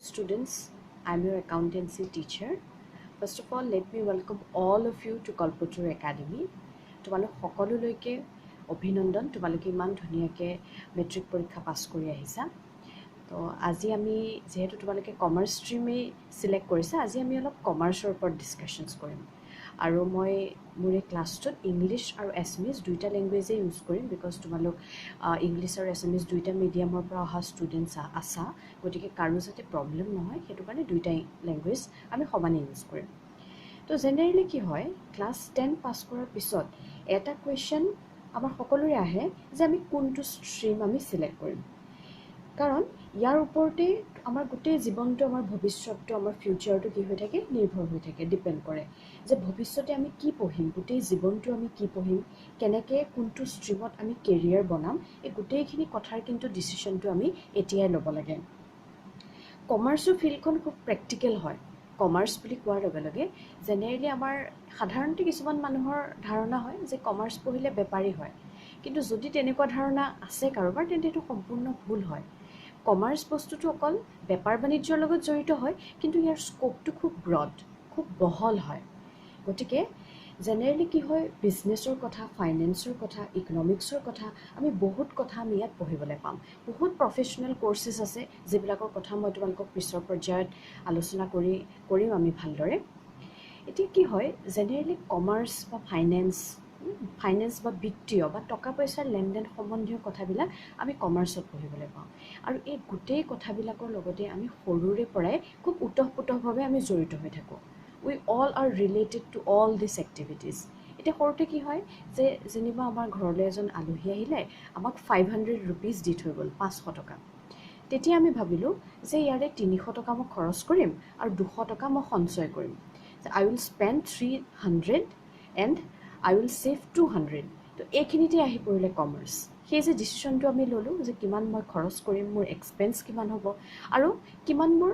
Students, I'm your accountancy teacher. First of all, let me welcome all of you to Kalpataru Academy. তোমালোক সকলোলৈকে অভিনন্দন তোমালোকে ইমান ধুনীয়াকৈ মেট্ৰিক পৰীক্ষা পাছ কৰি আহিছা তো আজি আমি যেহেতু তোমালোকে কমাৰ্চ ষ্ট্ৰীমেই সিলেক্ট কৰিছা আজি আমি অলপ কমাৰ্চৰ ওপৰত ডিছকাশ্যনছ কৰিম আৰু মই মোৰ এই ক্লাছটোত ইংলিছ আৰু এছামিজ দুইটা লেংগুৱেজেই ইউজ কৰিম বিকজ তোমালোক ইংলিছ আৰু এছামিজ দুইটা মিডিয়ামৰ পৰা অহা ষ্টুডেণ্টছ আছা গতিকে কাৰো যাতে প্ৰব্লেম নহয় সেইটো কাৰণে দুইটাই লেংগুৱেজ আমি সমানে ইউজ কৰিম তো জেনেৰেলি কি হয় ক্লাছ 10 পাছ কৰাৰ পিছত এটা কুৱেশ্যন আমাৰ সকলোৰে আহে যে আমি কোনটো ষ্ট্ৰীম আমি চিলেক্ট কৰিম কাৰণ ইয়াৰ ওপৰতে আমাৰ গোটেই জীৱনটো আমাৰ ভৱিষ্যতটো আমাৰ ফিউচাৰটো কি হৈ থাকে নিৰ্ভৰ হৈ থাকে ডিপেণ্ড কৰে যে ভৱিষ্যতে আমি কি পঢ়িম গোটেই জীৱনটো আমি কি পঢ়িম কেনেকৈ কোনটো ষ্ট্ৰীমত আমি কেৰিয়াৰ বনাম এই গোটেইখিনি কথাৰ কিন্তু ডিচিশ্যনটো আমি এতিয়াই ল'ব লাগে কমাৰ্চৰ ফিল্ডখন খুব প্ৰেক্টিকেল হয় কমাৰ্চ বুলি কোৱাৰ লগে লগে জেনেৰেলি আমাৰ সাধাৰণতে কিছুমান মানুহৰ ধাৰণা হয় যে কমাৰ্চ পঢ়িলে বেপাৰী হয় কিন্তু যদি তেনেকুৱা ধাৰণা আছে কাৰোবাৰ তেন্তে এইটো সম্পূৰ্ণ ভুল হয় কমাৰ্চ বস্তুটো অকল বেপাৰ বাণিজ্যৰ লগত জড়িত হয় কিন্তু ইয়াৰ স্কোপটো খুব ব্ৰড খুব বহল হয় গতিকে জেনেৰেলি কি হয় বিজনেছৰ কথা ফাইনেন্সৰ কথা ইকনমিক্সৰ কথা আমি বহুত কথা আমি ইয়াত পঢ়িবলৈ পাম বহুত প্ৰফেশ্যনেল কোৰ্চেছ আছে যিবিলাকৰ কথা মই তোমালোকক পিছৰ পৰ্যায়ত আলোচনা কৰিম আমি ভালদৰে এতিয়া কি হয় জেনেৰেলি কমাৰ্চ বা ফাইনেন্স বা বিত্তীয় বা টকা পইচাৰ লেনদেন সম্বন্ধীয় কথাবিলাক আমি কমাৰ্চত পঢ়িবলৈ পাওঁ আৰু এই গোটেই কথাবিলাকৰ লগতে আমি সৰুৰে পৰাই খুব উতঃপুতঃভাৱে আমি জড়িত হৈ থাকোঁ we all are related to all this activities এতিয়া সৰুতে কি হয় যে যেনিবা আমাৰ ঘৰলৈ এজন আলহী আহিলে আমাক 500 ৰুপিজ দি থৈ গ'ল 500 টকা তেতিয়া আমি ভাবিলোঁ যে ইয়াৰে 300 টকা মই খৰচ কৰিম আৰু 200 টকা মই সঞ্চয় কৰিম I will spend 300 and I will save 200 তো এইখিনিতে আহি পৰিলে কমাৰ্চ সেই যে ডিচিশ্যনটো আমি ল'লোঁ যে কিমান মই খৰচ কৰিম মোৰ এক্সপেন্স কিমান হ'ব আৰু কিমান মোৰ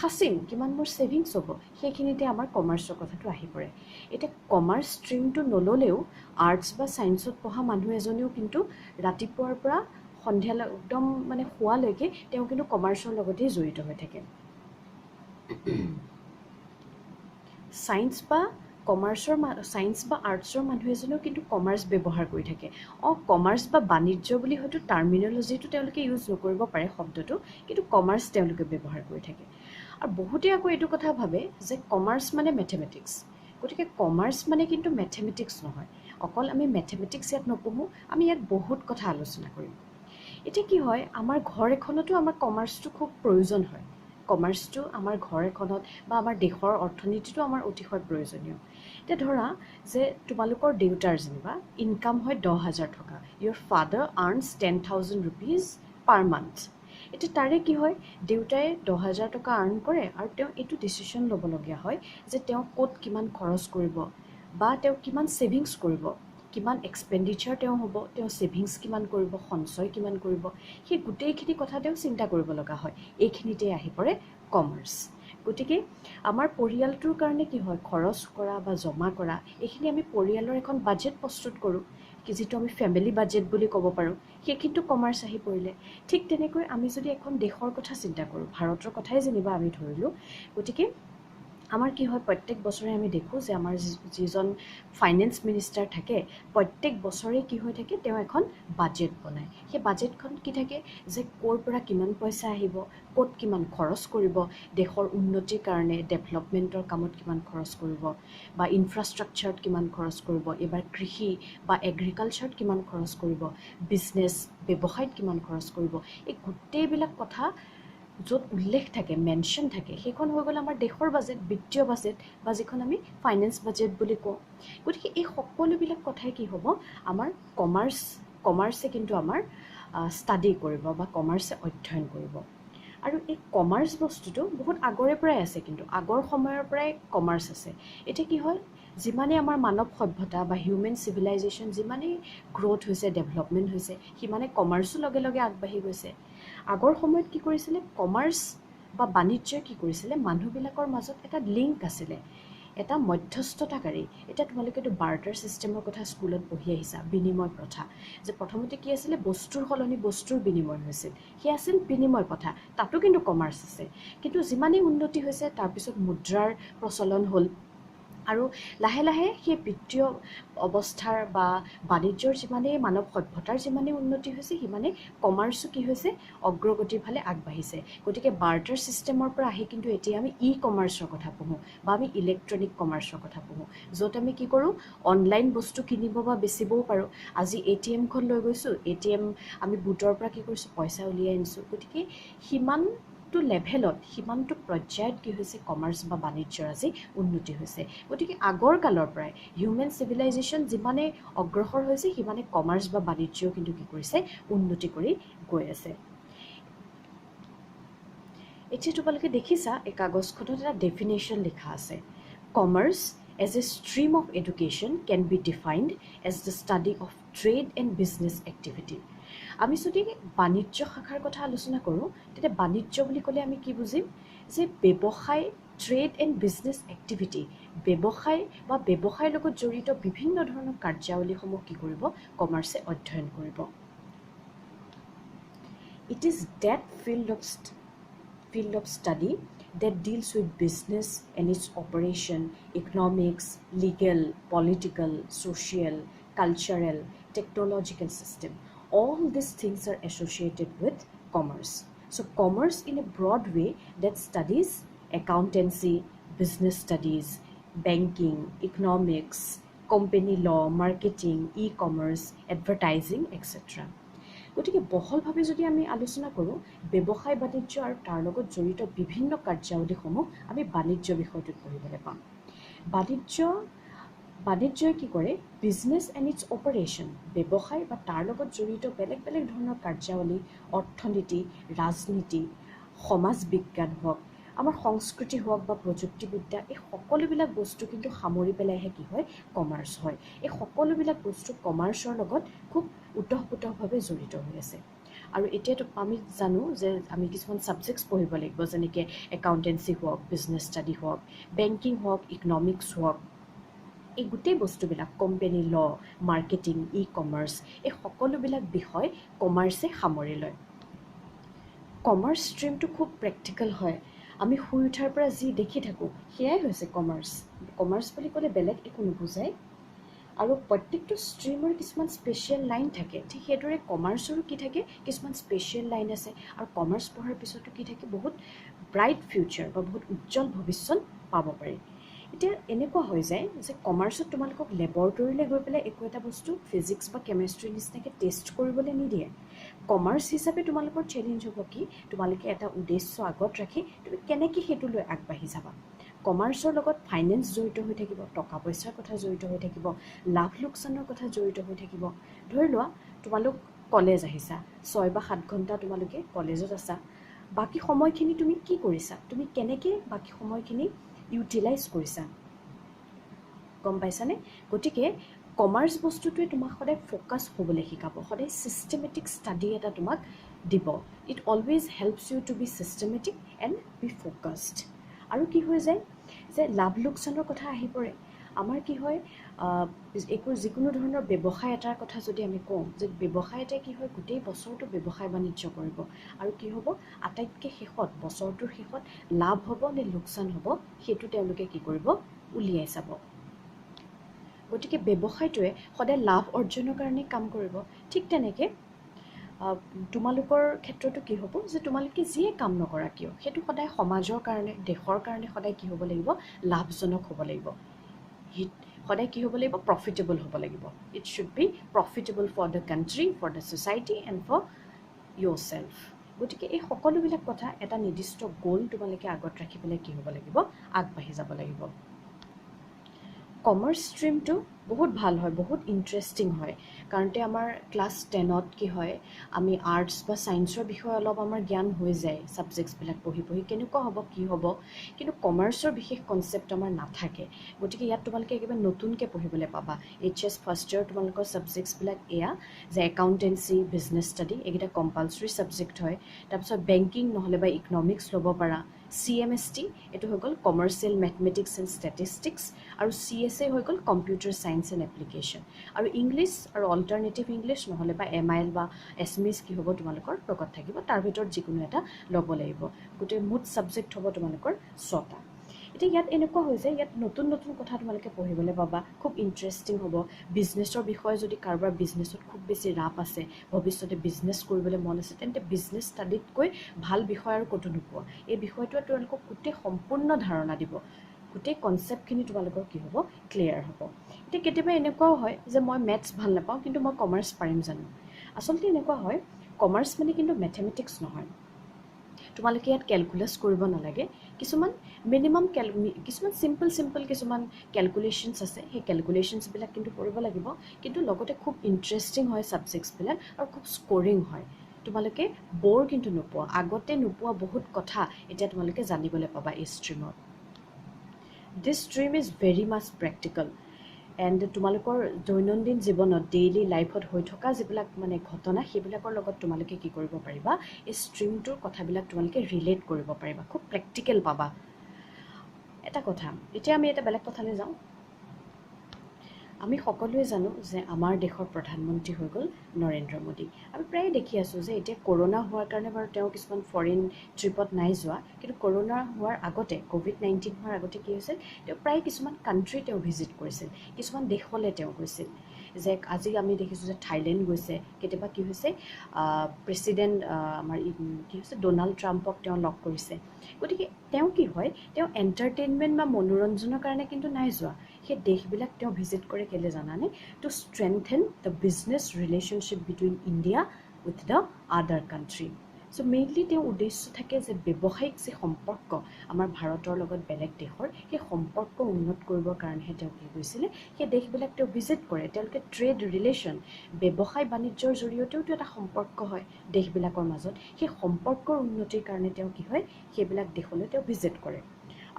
সাচিম কিমান মোৰ ছেভিংছ হ'ব সেইখিনিতে আমাৰ কমাৰ্চৰ কথাটো আহি পৰে এতিয়া কমাৰ্চ ষ্ট্ৰীমটো নল'লেও আৰ্টছ বা ছায়েন্সত পঢ়া মানুহ এজনেও কিন্তু ৰাতিপুৱাৰ পৰা সন্ধিয়ালৈ একদম মানে শোৱালৈকে তেওঁ কিন্তু কমাৰ্চৰ লগতেই জড়িত হৈ থাকে ছায়েন্স বা আৰ্টছৰ মানুহ এজনেও কিন্তু কমাৰ্চ ব্যৱহাৰ কৰি থাকে কমাৰ্চ বা বাণিজ্য বুলি হয়তো টাৰ্মিনলজিটো তেওঁলোকে ইউজ নকৰিব পাৰে শব্দটো কিন্তু কমাৰ্চ তেওঁলোকে ব্যৱহাৰ কৰি থাকে আৰু বহুতে আকৌ এইটো কথা ভাবে যে কমাৰ্চ মানে মেথমেটিক্স গতিকে কমাৰ্চ মানে কিন্তু মেথমেটিক্স নহয় অকল আমি মেথমেটিক্স ইয়াত নপঢ়োঁ আমি ইয়াত বহুত কথা আলোচনা কৰিম এতিয়া কি হয় আমাৰ ঘৰ এখনতো আমাৰ কমাৰ্চটো খুব প্ৰয়োজন হয় কমাৰ্চটো আমাৰ ঘৰ এখনত বা আমাৰ দেশৰ অৰ্থনীতিটো আমাৰ অতিশয় প্ৰয়োজনীয় এতিয়া ধৰা যে তোমালোকৰ দেউতাৰ যেনিবা ইনকাম হয় 10,000 টকা ইয়ৰ father earns 10,000 rupees per month এতিয়া তাৰে কি হয় দেউতাই 10,000 টকা আৰ্ন কৰে আৰু তেওঁ এইটো ডিচিশ্যন ল'বলগীয়া হয় যে তেওঁ ক'ত কিমান খৰচ কৰিব বা তেওঁ কিমান ছেভিংছ কৰিব কিমান এক্সপেণ্ডিচাৰ তেওঁ হ'ব তেওঁ ছেভিংছ কিমান কৰিব সঞ্চয় কিমান কৰিব সেই গোটেইখিনি কথা তেওঁ চিন্তা কৰিব লগা হয় এইখিনিতে আহি পৰে কমাৰ্চ গতিকে আমাৰ পৰিয়ালটোৰ কাৰণে কি হয় খৰচ কৰা বা জমা কৰা এইখিনি আমি পৰিয়ালৰ এখন বাজেট প্ৰস্তুত কৰোঁ যিটো আমি ফেমিলি বাজেট বুলি ক'ব পাৰোঁ সেইখিনিতো কমাৰ্চ আহি পৰিলে ঠিক তেনেকৈ আমি যদি এখন দেশৰ কথা চিন্তা কৰোঁ ভাৰতৰ কথাই যেনিবা আমি ধৰিলোঁ গতিকে আমাৰ কি হয় প্ৰত্যেক বছৰে আমি দেখোঁ যে আমাৰ যিজন ফাইনেন্স মিনিষ্টাৰ থাকে প্ৰত্যেক বছৰে কি হৈ থাকে তেওঁ এখন বাজেট বনায় সেই বাজেটখন কি থাকে যে ক'ৰ পৰা কিমান পইচা আহিব ক'ত কিমান খৰচ কৰিব দেশৰ উন্নতিৰ কাৰণে ডেভেলপমেণ্টৰ কামত কিমান খৰচ কৰিব বা ইনফ্ৰাষ্ট্ৰাকচাৰত কিমান খৰচ কৰিব এইবাৰ কৃষি বা এগ্ৰিকালচাৰত কিমান খৰচ কৰিব বিজনেছ ব্যৱসায়ত কিমান খৰচ কৰিব এই গোটেইবিলাক কথা য'ত উল্লেখ থাকে মেনশ্যন থাকে সেইখন হৈ গ'ল আমাৰ দেশৰ বাজেট বিত্তীয় বাজেট বা যিখন আমি ফাইনেন্স বাজেট বুলি কওঁ গতিকে এই সকলোবিলাক কথাই কি হ'ব আমাৰ কমাৰ্চে কিন্তু আমাৰ ষ্টাডি কৰিব বা কমাৰ্চে অধ্যয়ন কৰিব আৰু এই কমাৰ্চ বস্তুটো বহুত আগৰে পৰাই আছে কিন্তু আগৰ সময়ৰ পৰাই কমাৰ্চ আছে এতিয়া কি হয় যিমানেই আমাৰ মানৱ সভ্যতা বা হিউমেন চিভিলাইজেশ্যন যিমানেই গ্ৰ'থ হৈছে ডেভেলপমেণ্ট হৈছে সিমানে কমাৰ্চো লগে লগে আগবাঢ়ি গৈছে আগৰ সময়ত কি কৰিছিলে কমাৰ্চ বা বাণিজ্যই কি কৰিছিলে মানুহবিলাকৰ মাজত এটা লিংক আছিলে এটা মধ্যস্থতাকাৰী এতিয়া তোমালোকেতো বাৰ্টাৰ ছিষ্টেমৰ কথা স্কুলত পঢ়ি আহিছা বিনিময় প্ৰথা যে প্ৰথমতে কি আছিলে বস্তুৰ সলনি বস্তুৰ বিনিময় হৈছিল সেয়া আছিল বিনিময় প্ৰথা তাতো কিন্তু কমাৰ্চ আছে কিন্তু যিমানেই উন্নতি হৈছে তাৰপিছত মুদ্ৰাৰ প্ৰচলন হ'ল আৰু লাহে লাহে সেই বিত্তীয় অৱস্থাৰ বা বাণিজ্যৰ যিমানেই মানৱ সভ্যতাৰ যিমানেই উন্নতি হৈছে সিমানেই কমাৰ্চো কি হৈছে অগ্ৰগতিৰ ফালে আগবাঢ়িছে গতিকে বাৰ্টাৰ ছিষ্টেমৰ পৰা আহি কিন্তু এতিয়া আমি ই কমাৰ্চৰ কথা পঢ়োঁ বা আমি ইলেক্ট্ৰনিক কমাৰ্চৰ কথা পঢ়োঁ য'ত আমি কি কৰোঁ অনলাইন বস্তু কিনিব বা বেচিবও পাৰোঁ আজি ATM-খন লৈ গৈছোঁ ATM আমি বুটৰ পৰা কি কৰিছোঁ পইচা উলিয়াই আনিছোঁ গতিকে সিমানটো লেভেলত সিমানটো পৰ্যায়ত কি হৈছে কমাৰ্চ বা বাণিজ্যৰ আজি উন্নতি হৈছে গতিকে আগৰ কালৰ পৰাই হিউমেন চিভিলাইজেশ্যন যিমানে অগ্ৰসৰ হৈছে সিমানে কমাৰ্চ বা বাণিজ্যও কিন্তু কি কৰিছে উন্নতি কৰি গৈ আছে এতিয়া তোমালোকে দেখিছা এই কাগজখনত এটা ডেফিনেশ্যন লিখা আছে commerce as a stream of education can be defined as the study of trade and business activity আমি যদি বাণিজ্য শাখাৰ কথা আলোচনা কৰোঁ তেতিয়া বাণিজ্য বুলি ক'লে আমি কি বুজিম যে ব্যৱসায় ট্ৰেড এণ্ড বিজনেছ এক্টিভিটি ব্যৱসায় বা ব্যৱসায়ৰ লগত জড়িত বিভিন্ন ধৰণৰ কাৰ্যাৱলীসমূহ কি কৰিব কমাৰ্চে অধ্যয়ন কৰিব it is that field of study that deals with business and its operation, economics, legal, political, social, cultural, technological system. All these things are associated with commerce. So commerce in a broad way that studies accountancy, business studies, banking, economics, company law, marketing, e-commerce, advertising, etc. গতিকে বহলভাৱে যদি আমি আলোচনা কৰোঁ ব্যৱসায় বাণিজ্য আৰু তাৰ লগত জড়িত বিভিন্ন কাৰ্যাৱলীসমূহ আমি বাণিজ্য বিষয়টোত পঢ়িবলৈ পাম বাণিজ্যই কি কৰে বিজনেছ এণ্ড ইটছ অপাৰেশ্যন ব্যৱসায় বা তাৰ লগত জড়িত বেলেগ বেলেগ ধৰণৰ কাৰ্যাৱলী অৰ্থনীতি ৰাজনীতি সমাজ বিজ্ঞান হওক আমাৰ সংস্কৃতি হওক বা প্ৰযুক্তিবিদ্যা এই সকলোবিলাক বস্তু কিন্তু সামৰি পেলাইহে কি হয় কমাৰ্চ হয় এই সকলোবিলাক বস্তু কমাৰ্চৰ লগত খুব ওতঃপ্ৰোতভাৱে জড়িত হৈ আছে আৰু এতিয়াতো আমি জানো যে আমি কিছুমান ছাবজেক্টছ পঢ়িব লাগিব যেনেকৈ একাউণ্টেঞ্চি হওক বিজনেছ ষ্টাডি হওক বেংকিং হওক ইকনমিক্স হওক এই গোটেই বস্তুবিলাক কোম্পানী ল মাৰ্কেটিং ই কমাৰ্চ এই সকলোবিলাক বিষয় কমাৰ্চে সামৰি লয় কমাৰ্চ ষ্ট্ৰীমটো খুব প্ৰেক্টিকেল হয় আমি শুই উঠাৰ পৰা যি দেখি থাকোঁ সেয়াই হৈছে কমাৰ্চ বুলি ক'লে বেলেগ একো নুবুজায় আৰু প্ৰত্যেকটো ষ্ট্ৰীমৰ কিছুমান স্পেচিয়েল লাইন থাকে ঠিক সেইদৰে কমাৰ্চৰো কি থাকে কিছুমান স্পেচিয়েল লাইন আছে আৰু কমাৰ্চ পঢ়াৰ পিছতো কি থাকে বহুত ব্ৰাইট ফিউচাৰ বা বহুত উজ্জ্বল ভৱিষ্যত পাব পাৰি এতিয়া এনেকুৱা হৈ যায় যে কমাৰ্চত তোমালোকক লেবৰেটৰীলৈ গৈ পেলাই একো এটা বস্তু ফিজিক্স বা কেমেষ্ট্ৰিৰ নিচিনাকৈ টেষ্ট কৰিবলৈ নিদিয়ে কমাৰ্চ হিচাপে তোমালোকৰ চেলেঞ্জ হ'ব কি তোমালোকে এটা উদ্দেশ্য আগত ৰাখি তুমি কেনেকৈ সেইটো লৈ আগবাঢ়ি যাবা কমাৰ্চৰ লগত ফাইনেন্স জড়িত হৈ থাকিব টকা পইচাৰ কথা জড়িত হৈ থাকিব লাভ লোকচানৰ কথা জড়িত হৈ থাকিব ধৰি লোৱা তোমালোক কলেজ আহিছা 6 বা 7 ঘণ্টা তোমালোকে কলেজত আছা বাকী সময়খিনি তুমি কি কৰিছা তুমি কেনেকৈ বাকী সময়খিনি ইউটিলাইজ কৰিছা গম পাইছানে গতিকে কমাৰ্চ বস্তুটোৱে তোমাক সদায় ফ'কাছ হ'বলৈ শিকাব সদায় ছিষ্টেমেটিক ষ্টাডি এটা তোমাক দিব it always helps you to be systematic and be focused আৰু কি হৈ যায় যে লাভ লোকচানৰ কথা আহি পৰে আমাৰ কি হয় যিকোনো ধৰণৰ ব্যৱসায় এটাৰ কথা যদি আমি কওঁ যে ব্যৱসায় এটাই কি হয় গোটেই বছৰটো ব্যৱসায় বাণিজ্য কৰিব আৰু কি হ'ব আটাইতকৈ শেষত বছৰটোৰ শেষত লাভ হ'ব নে লোকচান হ'ব সেইটো তেওঁলোকে কি কৰিব উলিয়াই চাব গতিকে ব্যৱসায়টোৱে সদায় লাভ অৰ্জনৰ কাৰণে কাম কৰিব ঠিক তেনেকৈ তোমালোকৰ ক্ষেত্ৰতো কি হ'ব যে তোমালোকে যিয়ে কাম নকৰা কিয় সেইটো সদায় সমাজৰ কাৰণে দেশৰ কাৰণে সদায় কি হ'ব লাগিব লাভজনক হ'ব লাগিব সদায় কি হ'ব লাগিব প্ৰফিটেবল হ'ব লাগিব it should be profitable for the country for the society and for yourself গতিকে এই সকলোবিলাক কথা এটা নিৰ্দিষ্ট গ'ল তোমালোকে আগত ৰাখি পেলাই কি হ'ব লাগিব আগবাঢ়ি যাব লাগিব কমাৰ্চ ষ্ট্ৰীমটো বহুত ভাল হয় বহুত ইণ্টাৰেষ্টিং হয় কাৰণতে আমাৰ ক্লাছ 10ত কি হয় আমি আৰ্টছ বা ছায়েন্সৰ বিষয়ে অলপ আমাৰ জ্ঞান হৈ যায় ছাবজেক্টছবিলাক পঢ়ি কেনেকুৱা হ'ব কি হ'ব কিন্তু কমাৰ্চৰ বিশেষ কনচেপ্ট আমাৰ নাথাকে গতিকে ইয়াত তোমালোকে একেবাৰে নতুনকৈ পঢ়িবলৈ পাবা HS ফাৰ্ষ্ট ইয়েৰ তোমালোকৰ ছাবজেক্টছবিলাক এয়া যে একাউণ্টেঞ্চি বিজনেছ ষ্টাডি এইকেইটা কম্পালচৰি ছাবজেক্ট হয় তাৰপিছত বেংকিং নহ'লে বা ইকনমিক্স ল'ব পাৰা CMST এইটো হৈ গ'ল কমাৰ্চিয়েল মেথমেটিক্স এণ্ড ষ্টেটিষ্টিক্স, আৰু CSA হৈ গ'ল কম্পিউটাৰ ছায়েন্স এণ্ড এপ্লিকেশ্যন, আৰু ইংলিছ আৰু অল্টাৰনেটিভ ইংলিছ নহ'লে বা MIL বা এছমিছ কি হ'ব তোমালোকৰ লগত থাকিব, তাৰ ভিতৰত যিকোনো এটা ল'ব লাগিব। গোটেই মুঠ ছাবজেক্ট হ'ব তোমালোকৰ 6টা। এতিয়া ইয়াত এনেকুৱা হৈ যায়, ইয়াত নতুন নতুন কথা তোমালোকে পঢ়িবলৈ পাবা, খুব ইণ্টাৰেষ্টিং হ'ব। বিজনেছৰ বিষয়ে যদি কাৰোবাৰ বিজনেছত খুব বেছি ৰাপ আছে, ভৱিষ্যতে বিজনেছ কৰিবলৈ মন আছে, তেন্তে বিজনেছ ষ্টাডিতকৈ ভাল বিষয় আৰু ক'তো নোপোৱা। এই বিষয়টোৱে তোমালোকক গোটেই সম্পূৰ্ণ ধাৰণা দিব, গোটেই কনচেপ্টখিনি তোমালোকৰ কি হ'ব, ক্লিয়াৰ হ'ব। এতিয়া কেতিয়াবা এনেকুৱাও হয় যে মই মেথছ ভাল নাপাওঁ কিন্তু মই কমাৰ্চ পাৰিম জানো? আচলতে এনেকুৱা হয়, কমাৰ্চ মানে কিন্তু মেথমেটিক্স নহয়। তোমালোকে ইয়াত কেলকুলাছ কৰিব নালাগে, কিছুমান মিনিমাম কিছুমান চিম্পল কিছুমান কেলকুলেশ্যনছ আছে, সেই কেলকুলেশ্যনছবিলাক কিন্তু কৰিব লাগিব, কিন্তু লগতে খুব ইণ্টাৰেষ্টিং হয় ছাবজেক্টছবিলাক আৰু খুব স্ক'ৰিং হয়। তোমালোকে ব'ৰ কিন্তু নোপোৱা, আগতে নোপোৱা বহুত কথা এতিয়া তোমালোকে জানিবলৈ পাবা এই ষ্ট্ৰীমত। This stream is very much practical, and তোমালোকৰ দৈনন্দিন জীৱনত ডেইলি লাইফত হৈ থকা যিবিলাক মানে ঘটনা, সেইবিলাকৰ লগত তোমালোকে কি কৰিব পাৰিবা, এই ষ্ট্ৰীমটোৰ কথাবিলাক তোমালোকে ৰিলেট কৰিব পাৰিবা, খুব প্ৰেক্টিকেল পাবা। এটা কথা, এতিয়া আমি এটা বেলেগ কথালৈ যাওঁ। আমি সকলোৱে জানো যে আমাৰ দেশৰ প্ৰধানমন্ত্ৰী হৈ গ'ল নৰেন্দ্ৰ মোদী। আমি প্ৰায়ে দেখি আছোঁ যে এতিয়া কৰোণা হোৱাৰ কাৰণে বাৰু তেওঁ কিছুমান ফৰেইন ট্ৰিপত নাই যোৱা, কিন্তু কৰোণা হোৱাৰ আগতে, COVID-19 হোৱাৰ আগতে কি হৈছিল, তেওঁ প্ৰায় কিছুমান কাণ্ট্ৰি তেওঁ ভিজিট কৰিছিল, কিছুমান দেশলৈ তেওঁ গৈছিল। যে আজি আমি দেখিছোঁ যে থাইলেণ্ড গৈছে, কেতিয়াবা কি হৈছে প্ৰেছিডেণ্ট আমাৰ কি হৈছে ড'নাল্ড ট্ৰাম্পক তেওঁ লগ কৰিছে। গতিকে তেওঁ কি হয়, তেওঁ এণ্টাৰটেইনমেণ্ট বা মনোৰঞ্জনৰ কাৰণে কিন্তু নাই যোৱা, সেই দেশবিলাক তেওঁ ভিজিট কৰে কেলৈ জানানে? To strengthen the business relationship between India with the other country. So' mainly তেওঁৰ উদ্দেশ্য থাকে যে ব্যৱসায়িক যি সম্পৰ্ক আমাৰ ভাৰতৰ লগত বেলেগ দেশৰ, সেই সম্পৰ্ক উন্নত কৰিবৰ কাৰণেহে তেওঁ কি কৰিছিলে, সেই দেশবিলাক তেওঁ ভিজিট কৰে। তেওঁলোকে ট্ৰেড ৰিলেশ্যন, ব্যৱসায় বাণিজ্যৰ জৰিয়তেওতো এটা সম্পৰ্ক হয় দেশবিলাকৰ মাজত, সেই সম্পৰ্কৰ উন্নতিৰ কাৰণে তেওঁ কি হয়, সেইবিলাক দেশলৈ তেওঁ ভিজিট কৰে।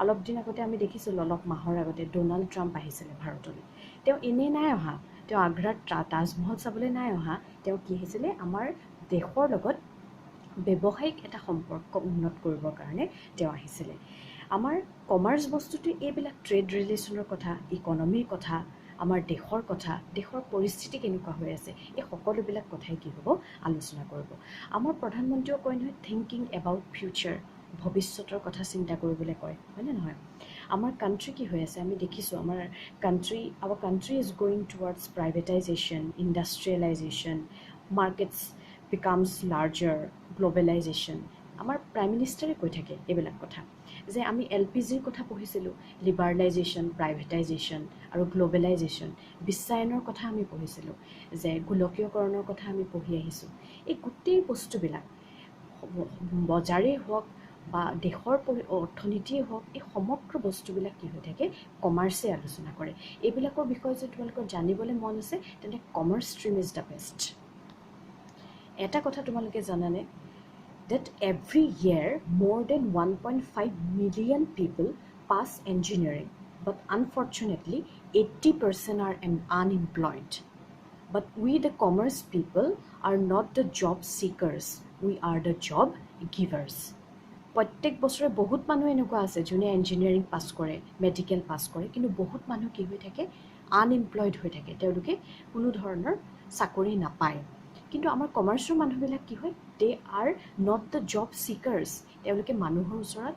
অলপ দিন আগতে আমি দেখিছোঁ, অলপ মাহৰ আগতে ড'নাল্ড ট্ৰাম্প আহিছিলে ভাৰতলৈ। তেওঁ এনেই নাই অহা, তেওঁ আগ্ৰাত তাজমহল চাবলৈ নাই অহা, তেওঁ কি হৈছিলে, আমাৰ দেশৰ লগত ব্যৱসায়িক এটা সম্পৰ্ক উন্নত কৰিবৰ কাৰণে তেওঁ আহিছিলে। আমাৰ কমাৰ্চ বস্তুটো এইবিলাক ট্ৰেড ৰিলেশ্যনৰ কথা, ইকনমিৰ কথা, আমাৰ দেশৰ কথা, দেশৰ পৰিস্থিতি কেনেকুৱা হৈ আছে, এই সকলোবিলাক কথাই কি হ'ব, আলোচনা কৰিব। আমাৰ প্ৰধানমন্ত্ৰীয়েও কয় নহয়, থিংকিং এবাউট ফিউচাৰ, ভৱিষ্যতৰ কথা চিন্তা কৰিবলৈ কয়, হয়নে নহয়? আমাৰ কাণ্ট্ৰি কি হৈ আছে, আমি দেখিছোঁ our country is going towards privatisation, industrialisation, markets becomes larger, globalisation. আমাৰ প্ৰাইম মিনিষ্টাৰে কৈ থাকে এইবিলাক কথা, যে আমি LPGৰ কথা পঢ়িছিলোঁ, লিবাৰেলাইজেশ্যন, প্ৰাইভেটাইজেশ্যন আৰু গ্ল'বেলাইজেশ্যন, বিশ্বায়নৰ কথা আমি পঢ়িছিলোঁ, যে গোলকীয়কৰণৰ কথা আমি পঢ়ি আহিছোঁ। এই গোটেই বস্তুবিলাক বজাৰেই হওক বা দেশৰ অৰ্থনীতিয়েই হওক, এই সমগ্ৰ বস্তুবিলাক কি হৈ থাকে, কমাৰ্চে আলোচনা কৰে। এইবিলাকৰ বিষয়ে যদি তোমালোকৰ জানিবলৈ মন আছে, তেন্তে commerce stream is the best. এটা কথা তোমালোকে জানানে, that every year more than 1.5 million people pass engineering, but unfortunately 80% are unemployed. But we the commerce people are not the job seekers, we are the job givers. প্ৰত্যেক বছৰে বহুত মানুহ এনেকুৱা আছে যোনে ইঞ্জিনিয়াৰিং পাছ কৰে, মেডিকেল পাছ কৰে, কিন্তু বহুত মানুহ কি হৈ থাকে, আনএমপ্লয়ড হৈ থাকে, তেওঁলোকে কোনো ধৰণৰ চাকৰি নাপায়। কিন্তু আমাৰ কমাৰ্চৰ মানুহবিলাক কি হয়, দে are not the job seekers, তেওঁলোকে মানুহৰ ওচৰত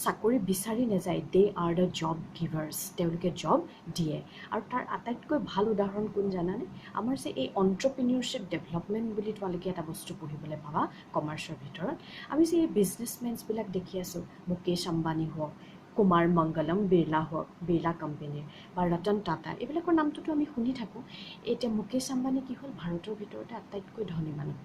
চাকৰি বিচাৰি নাযায়, দে আৰ দ্য জব গিভাৰ্ছ, তেওঁলোকে জব দিয়ে। আৰু তাৰ আটাইতকৈ ভাল উদাহৰণ কোন জানানে, আমাৰ যে এই এণ্ট্ৰপ্ৰিনিয়ৰশ্বিপ ডেভেলপমেণ্ট বুলি তোমালোকে এটা বস্তু পঢ়িবলৈ পাবা কমাৰ্চৰ ভিতৰত। আমি যে এই বিজনেছমেনছবিলাক দেখি আছোঁ, মুকেশ আম্বানী হওক, কুমাৰ মংগলম বিৰলা হওক, বিৰলা কোম্পেনীৰ, বা ৰতন টাটা, এইবিলাকৰ নামটোতো আমি শুনি থাকোঁ। এতিয়া মুকেশ আম্বানী কি হ'ল, ভাৰতৰ ভিতৰতে আটাইতকৈ ধনী মানুহ।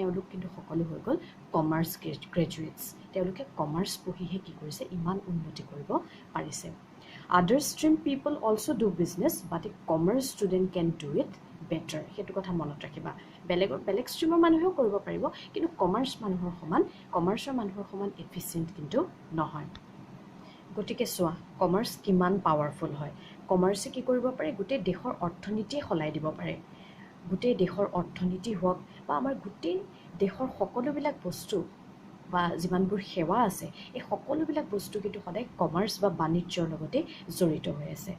এওঁলোক কিন্তু সকলো হৈ গ'ল কমাৰ্চ গ্ৰেজুৱেটছ, তেওঁলোকে কমাৰ্চ পঢ়িহে কি কৰিছে, ইমান উন্নতি কৰিব পাৰিছে। Other stream people also' do business, but a commerce student can do it better, সেইটো কথা মনত ৰাখিবা। বেলেগ ষ্ট্ৰীমৰ মানুহেও কৰিব পাৰিব, কিন্তু কমাৰ্চৰ মানুহৰ সমান এফিচিয়েণ্ট কিন্তু নহয়। গতিকে চোৱা, কমাৰ্চ কিমান পাৱাৰফুল হয়। কমাৰ্চে কি কৰিব পাৰে, গোটেই দেশৰ অৰ্থনীতিয়ে সলাই দিব পাৰে। গোটেই দেশৰ অৰ্থনীতি হওক বা আমাৰ গোটেই দেশৰ সকলোবিলাক বস্তু বা যিমানবোৰ সেৱা আছে এই সকলোবিলাক বস্তু কিন্তু সদায় কমাৰ্চ বা বাণিজ্যৰ লগতে জড়িত হৈ আছে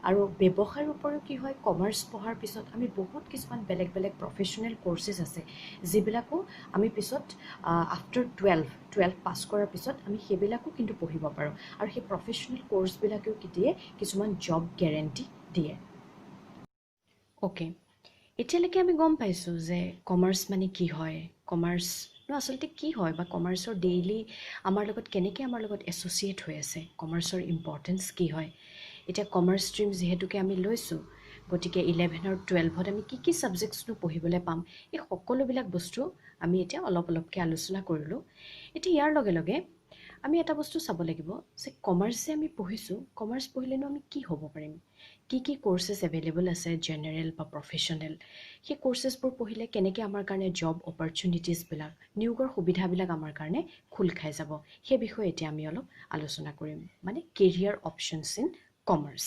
আৰু ব্যৱসায়ৰ উপৰিও কি হয় কমাৰ্চ পঢ়াৰ পিছত আমি বহুত কিছুমান বেলেগ বেলেগ প্ৰফেশ্যনেল কৰ্চেছ আছে যিবিলাকো আমি পিছত আফটাৰ 12 পাছ কৰাৰ পিছত আমি সেইবিলাকো কিন্তু পঢ়িব পাৰোঁ আৰু সেই প্ৰফেশ্যনেল কৰ্চবিলাকেও দিয়ে কিছুমান জব গেৰেণ্টি দিয়ে অ'কে এতিয়ালৈকে আমি গম পাইছোঁ যে কমাৰ্চ মানে কি হয় কমাৰ্চনো আচলতে কি হয় বা কমাৰ্চৰ ডেইলি আমাৰ লগত কেনেকৈ আমাৰ লগত এছ'চিয়েট হৈ আছে কমাৰ্চৰ ইম্পৰ্টেঞ্চ কি হয় এতিয়া কমাৰ্চ ষ্ট্ৰীম যিহেতুকে আমি লৈছোঁ গতিকে 11 আৰু 12ত আমি কি ছাবজেক্টছনো পঢ়িবলৈ পাম এই সকলোবিলাক বস্তু আমি এতিয়া অলপকৈ আলোচনা কৰিলোঁ এতিয়া ইয়াৰ লগে লগে আমি এটা বস্তু চাব লাগিব যে কমাৰ্চ যে আমি পঢ়িছোঁ কমাৰ্চ পঢ়িলেনো আমি কি হ'ব পাৰিম কি কোৰ্চেছ এভেইলেবল আছে জেনেৰেল বা প্ৰফেশ্যনেল সেই কোৰ্চেছবোৰ পঢ়িলে কেনেকৈ আমাৰ কাৰণে জব অপৰচুনিটিছবিলাক নিয়োগৰ সুবিধাবিলাক আমাৰ কাৰণে খোল খাই যাব সেই বিষয়ে এতিয়া আমি অলপ আলোচনা কৰিম মানে career options in commerce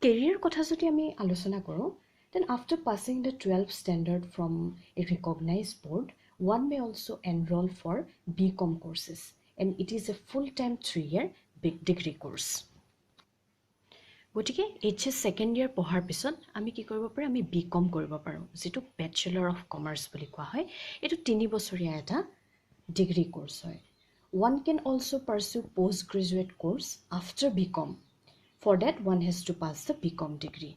career কথা যদি আমি আলোচনা কৰোঁ then after passing the 12th standard from a recognized board one may also enroll for BCom courses and it is a full-time 3-year degree course গতিকে HS second year পঢ়াৰ পিছত আমি কি কৰিব পাৰোঁ আমি BCom কৰিব পাৰোঁ যেটো Bachelor of Commerce বুলি কোৱা হয় এটো 3 বছৰীয়া এটা ডিগ্ৰী কোৰ্স হয় one can also pursue postgraduate course after BCom for that one has to pass the BCom degree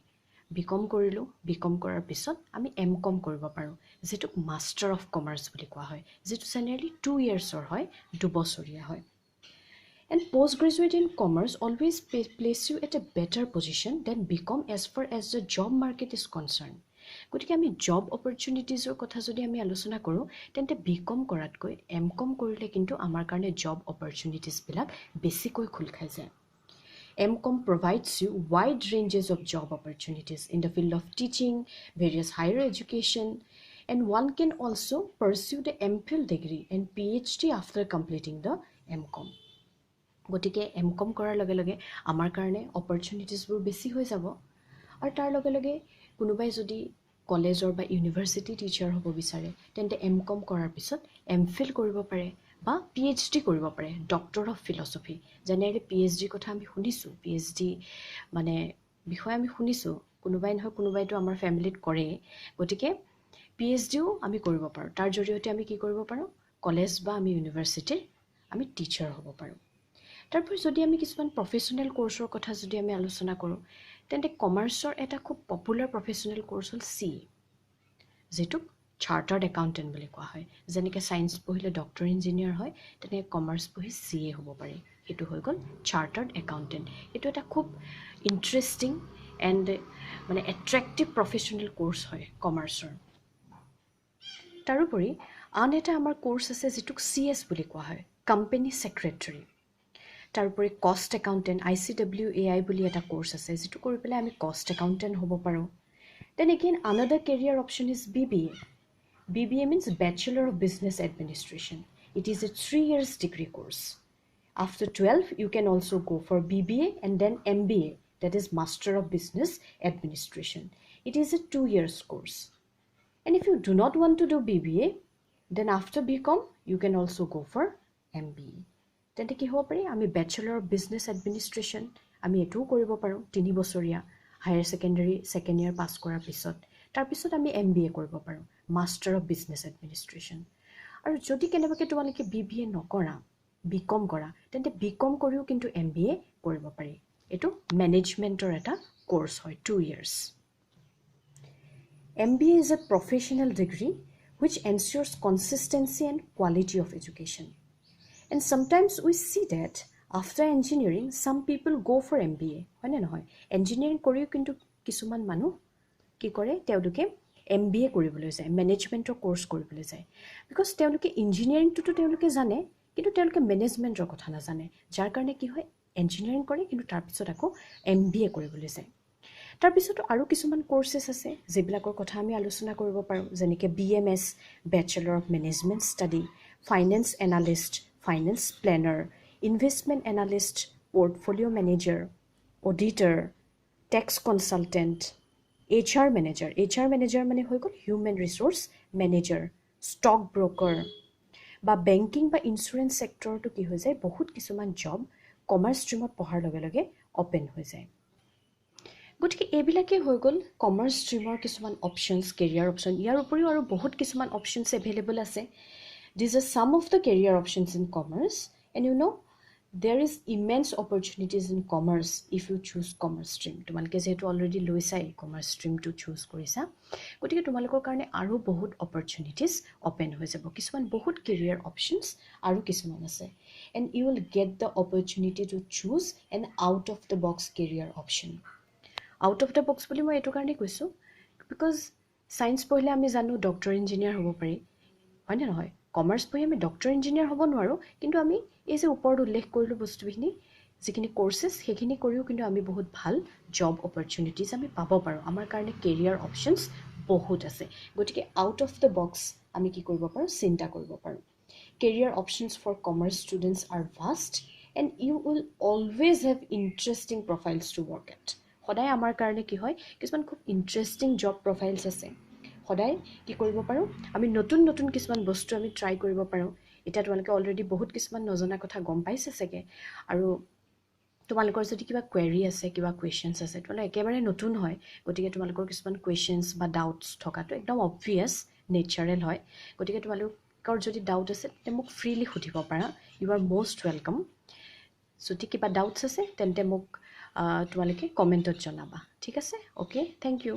BCom কৰিলোঁ BCom কৰাৰ পিছত আমি MCom কৰিব পাৰোঁ যেটো Master of Commerce বুলি কোৱা হয় যেটো জেনেৰেলি 2 yearsৰ হয় 2 বছৰীয়া হয় And postgraduate in commerce always place you at a better position than BCom as far as the job market is concerned. গতিকে আমি জব অপৰচুনিটিজৰ কথা যদি আমি আলোচনা কৰোঁ তেন্তে BCom কৰাতকৈ MCom কৰিলে কিন্তু আমাৰ কাৰণে জব অপৰচুনিটিজবিলাক বেছিকৈ খোল খাই যায় MCom provides you wide ranges of job opportunities in the field of teaching, various higher education, and one can also pursue the MPhil degree and PhD after completing the MCom. গতিকে MCom কৰাৰ লগে লগে আমাৰ কাৰণে অপৰচুনিটিজবোৰ বেছি হৈ যাব আৰু তাৰ লগে লগে কোনোবাই যদি কলেজৰ বা ইউনিভাৰ্চিটি টিচাৰ হ'ব বিচাৰে তেন্তে MCom কৰাৰ পিছত MPhil কৰিব পাৰে বা PhD কৰিব পাৰে doctor of philosophy generally PhD কথা আমি শুনিছোঁ PhD মানে বিষয়ে আমি শুনিছোঁ কোনোবাই নহয় কোনোবাইতো আমাৰ ফেমিলিত কৰে গতিকে PhDও আমি কৰিব পাৰোঁ তাৰ জৰিয়তে আমি কি কৰিব পাৰোঁ কলেজ বা আমি ইউনিভাৰ্চিটিৰ আমি টিচাৰ হ'ব পাৰোঁ তাৰপৰ যদি আমি কিছুমান প্ৰফেশনাল কোৰ্সৰ কথা যদি আমি আলোচনা কৰোঁ তেন্তে কমাৰ্চৰ এটা খুব পপুলাৰ প্ৰফেশনাল কোৰ্স হ'ল CA যেটো চাৰ্টাৰ্ড একাউন্টেন্ট বুলি কোৱা হয় যেনেকৈ সায়েন্স পঢ়িলে ডক্টৰ ইঞ্জিনিয়াৰ হয় তেনেকৈ কমাৰ্চ পঢ়ি CA হ'ব পাৰে এটো হৈ গ'ল চাৰ্টাৰ্ড একাউন্টেন্ট এটো এটা খুব ইন্টাৰেষ্টিং এণ্ড মানে এট্ৰেক্টিভ প্ৰফেশনাল কোৰ্স হয় কমাৰ্চৰ তাৰোপৰি আন এটা আমাৰ কোৰ্স আছে যেটোক CS বুলি কোৱা হয় কোম্পানী সেক্ৰেটাৰী তাৰোপৰি কষ্ট একাউন্টেন্ট ICWAI বুলি এটা কোৰ্স আছে যেটো কৰি পেলাই আমি কষ্ট একাউন্টেন্ট হ'ব পাৰোঁ then again another career option is BBA means Bachelor of Business Administration it is a 3 years degree course after 12 you can also go for BBA and then MBA that is Master of Business Administration it is a 2 years course and if you do not want to do BBA then after BCom you can also go for MBA তেন্তে কি হ'ব পাৰি আমি ব্যাচেলৰ of business administration আমি এটোও কৰিব পাৰোঁ 3 বছৰীয়া higher secondary second ইয়াৰ পাছ কৰাৰ পিছত তাৰ পিছত আমি MBA কৰিব পাৰোঁ মাষ্টাৰ অফ বিজনেছ এডমিনিষ্ট্ৰেশ্যন আৰু যদি কেনেবাকৈ তোমালোকে BBA নকৰা BCom কৰা তেন্তে BCom কৰিও কিন্তু MBA কৰিব পাৰি এটো মেনেজমেন্টৰ এটা কোৰ্স হয় 2 years MBA is a professional degree which ensures consistency and quality of education And sometimes we see that after engineering, some people go for MBA. হয়নে নহয় engineering কৰিও কিন্তু কিছুমান মানুহ কি কৰে তেওঁলোকে MBA কৰিবলৈ যায় মেনেজমেন্টৰ কোৰ্স কৰিবলৈ যায় because তেওঁলোকে ইঞ্জিনিয়াৰিংটো তেওঁলোকে জানে কিন্তু তেওঁলোকে মেনেজমেন্টৰ কথা নাজানে যাৰ কাৰণে কি হয় ইঞ্জিনিয়াৰিং কৰে কিন্তু তাৰ পিছত আকৌ MBA কৰিবলৈ যায় তাৰ পিছত আৰু কিছুমান কোৰ্সেছ আছে যিবিলাকৰ কথা আমি আলোচনা কৰিব পাৰোঁ যেনেকৈ BMS Bachelor of Management Study Finance Analyst Finance Planner, Investment Analyst, Portfolio Manager, Auditor, Tax Consultant, HR manager মানে হৈ গ'ল human resource manager, stock broker বা বেংকিং বা ইঞ্চুৰেঞ্চ ছেক্টৰটো কি হৈ যায়, বহুত কিছুমান জব কমাৰ্চ ষ্ট্ৰীমত পঢ়াৰ লগে লগে অ'পেন হৈ যায়। গতিকে এইবিলাকেই হৈ গ'ল কমাৰ্চ ষ্ট্ৰীমৰ কিছুমান অপশ্যনছ, কেৰিয়াৰ অপশ্যন। ইয়াৰ উপৰিও আৰু বহুত কিছুমান অপশ্যনছ এভেইলেবল আছে। These are some of the career options in commerce, and you know' there is immense opportunities in commerce if you choose commerce stream. তোমালোকে যেহেতু অলৰেডি লৈছাই কমাৰ্চ ষ্ট্ৰীমটো চুজ কৰিছা, গতিকে তোমালোকৰ কাৰণে আৰু বহুত অপৰচুনিটিজ অ'পেন হৈ যাব। কিছুমান বহুত কেৰিয়াৰ অপশ্যনছ আৰু কিছুমান আছে, and you will get the opportunity to choose an out of the box career option. Out of the box বুলি মই এইটো কাৰণে কৈছোঁ, বিকজ ছায়েন্স পঢ়িলে আমি জানো ডক্টৰ ইঞ্জিনিয়াৰ হ'ব পাৰি, হয়নে নহয়? কমাৰ্চ পঢ়ি আমি ডক্টৰ ইঞ্জিনিয়াৰ হ'ব নোৱাৰোঁ, কিন্তু আমি এই যে ওপৰত উল্লেখ কৰিলোঁ বস্তুখিনি, যিখিনি কৰ্চেছ, সেইখিনি কৰিও কিন্তু আমি বহুত ভাল জব অপৰচুনিটিজ আমি পাব পাৰোঁ। আমাৰ কাৰণে কেৰিয়াৰ অপশ্যনছ বহুত আছে। গতিকে আউট অফ দ্য বক্স আমি কি কৰিব পাৰোঁ, চিন্তা কৰিব পাৰোঁ। Career options for commerce students are vast, and you will always have interesting profiles to work at. সদায় আমাৰ কাৰণে কি হয়, কিছুমান খুব ইণ্টাৰেষ্টিং জব প্ৰফাইলছ আছে। সদায় কি কৰিব পাৰোঁ, আমি নতুন নতুন কিছুমান বস্তু আমি ট্ৰাই কৰিব পাৰোঁ। এতিয়া তোমালোকে অলৰেডি বহুত কিছুমান নজনা কথা গম পাইছে চাগে, আৰু তোমালোকৰ যদি কিবা কুৱেৰি আছে, কিবা কুৱেশ্যনছ আছে, তোমালোকে একেবাৰে নতুন হয়, গতিকে তোমালোকৰ কিছুমান কুৱেশ্যনছ বা ডাউটছ থকাটো একদম অবভিয়াছ, নেচাৰেল হয়। গতিকে তোমালোকৰ যদি ডাউট আছে তেন্তে মোক ফ্ৰীলি সুধিব পাৰা, ইউ আৰ মষ্ট ৱেলকাম। যদি কিবা ডাউটছ আছে তেন্তে মোক তোমালোকে কমেণ্টত জনাবা, ঠিক আছে? Okay, thank U.